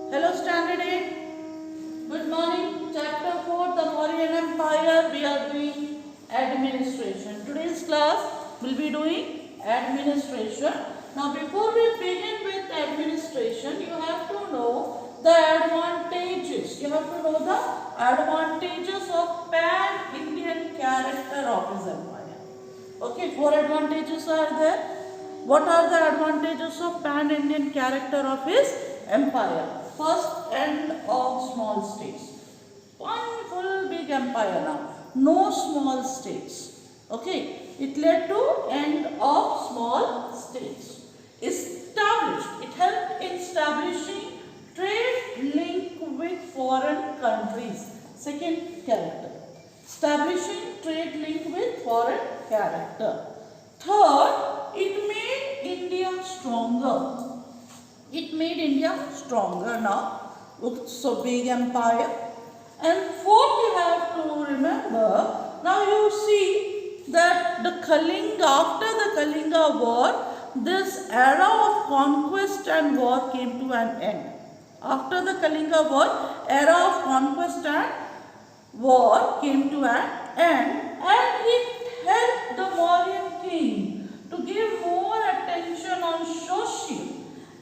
Hello Standard 8. Good morning. Chapter 4, the Mauryan Empire. We are doing administration. Today's class will be doing administration. Now before we begin with administration, you have to know the advantages. You have to know the advantages of pan-Indian character of his empire. Okay, 4 advantages are there. What are the advantages of pan-Indian character of his empire? First, end of small states. One full big empire now. No small states. Okay. It led to end of small states. Established. It helped in establishing trade link with foreign countries. Second character. Establishing trade link with foreign character. Third, it made India stronger. It made India stronger now. So big empire. And fourth, you have to remember, now you see that the Kalinga, after the Kalinga war, this era of conquest and war came to an end. After the Kalinga war, era of conquest and war came to an end, and it helped the Mauryan king to give more attention on social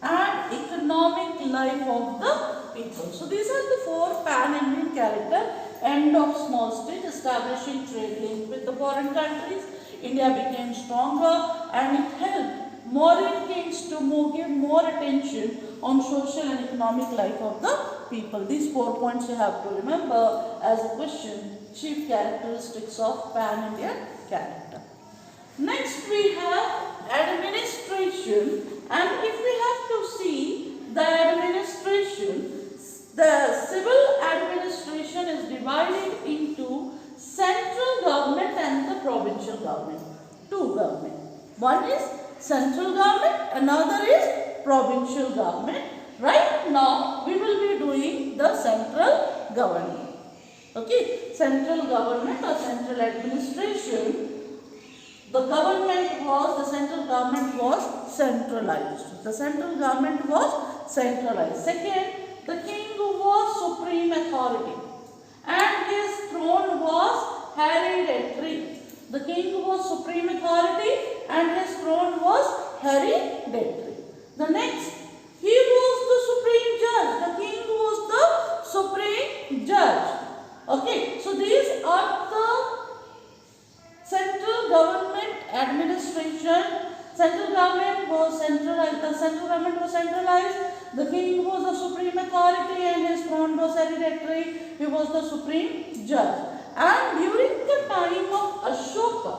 and economic life of the people. So these are the 4 pan-Indian character. End of small state, establishing trade link with the foreign countries. India became stronger, and it helped Mauryan kings to give more attention on social and economic life of the people. These 4 points you have to remember as a question. Chief characteristics of pan-Indian character. Next we have administration, and if we have to see the administration, the civil administration is divided into central government and the provincial government. 2 government. One is central government, another is provincial government. Right now we will be doing the central government. Okay, central government or central administration. The central government was centralized. The central government was centralized. Second, the king was supreme authority and his throne was hereditary. The king was supreme authority and his throne was hereditary. The next, he was the supreme judge. The king was the supreme judge. Okay, so these are the central government administration. Central government was centralized. The central government was centralized. The king was the supreme authority and his throne was hereditary. He was the supreme judge. And during the time of Ashoka,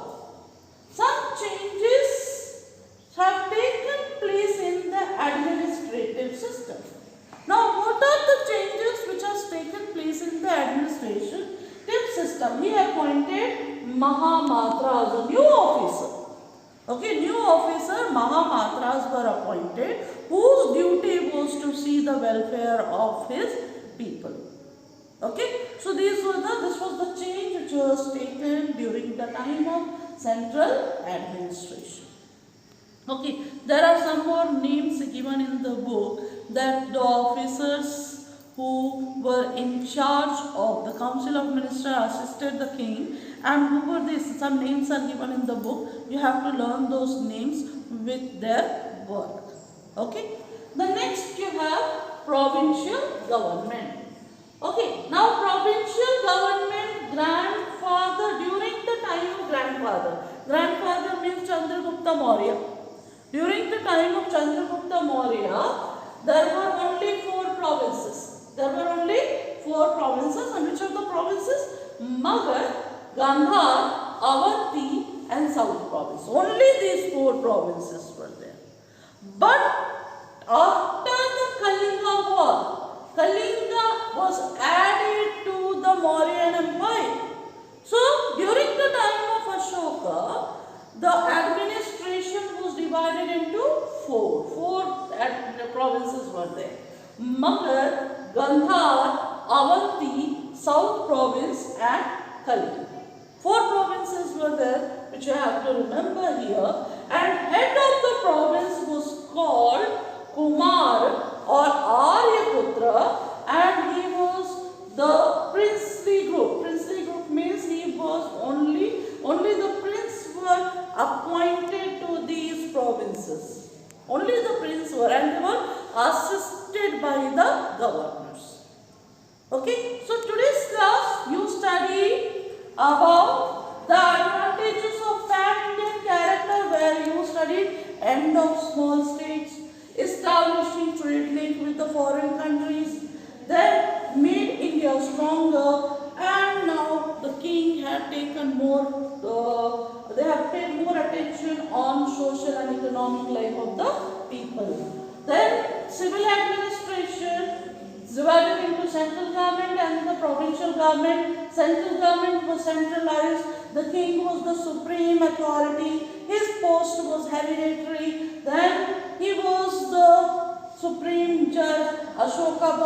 some changes have taken place in the administrative system. Now, what are the changes which have taken place in the administrative system? He appointed Mahamatras, a new officer. Okay, new officer Mahamatras were appointed, whose duty was to see the welfare of his people. Okay, so this was the change which was taken during the time of central administration. Okay, there are some more names given in the book, that the officers who were in charge of the council of ministers assisted the king, and who were these? Some names are given in the book. You have to learn those names with their work. Okay. The next you have provincial government. Okay. Now provincial government, grandfather, during the time of grandfather. Grandfather means Chandragupta Maurya. During the time of Chandragupta Maurya, there were only 4 provinces. There were only 4 provinces, and which are the provinces? Magadh, Gandhar, Avanti and South province. Only these 4 provinces were there. But after the Kalinga war, Kalinga was added to the Mauryan Empire. So during the time of Ashoka, the administration was divided into 4 provinces were there. Magadh, Gandhar, Avanti, South province and Kalinga. 4 provinces were there, which you have to remember here, and head of the province was called Kumar or Aryaputra hosted by the governors. Okay, so today's class you study about the advantages of pan-Indian character, where you studied end of small states, establishing trade link with the foreign countries, then made India stronger, and now the king had taken they have paid more attention on social and economic life of the people. Then civil administration divided into central government and the provincial government. Central government was centralized. The king was the supreme authority. His post was hereditary. Then he was the supreme judge. Ashoka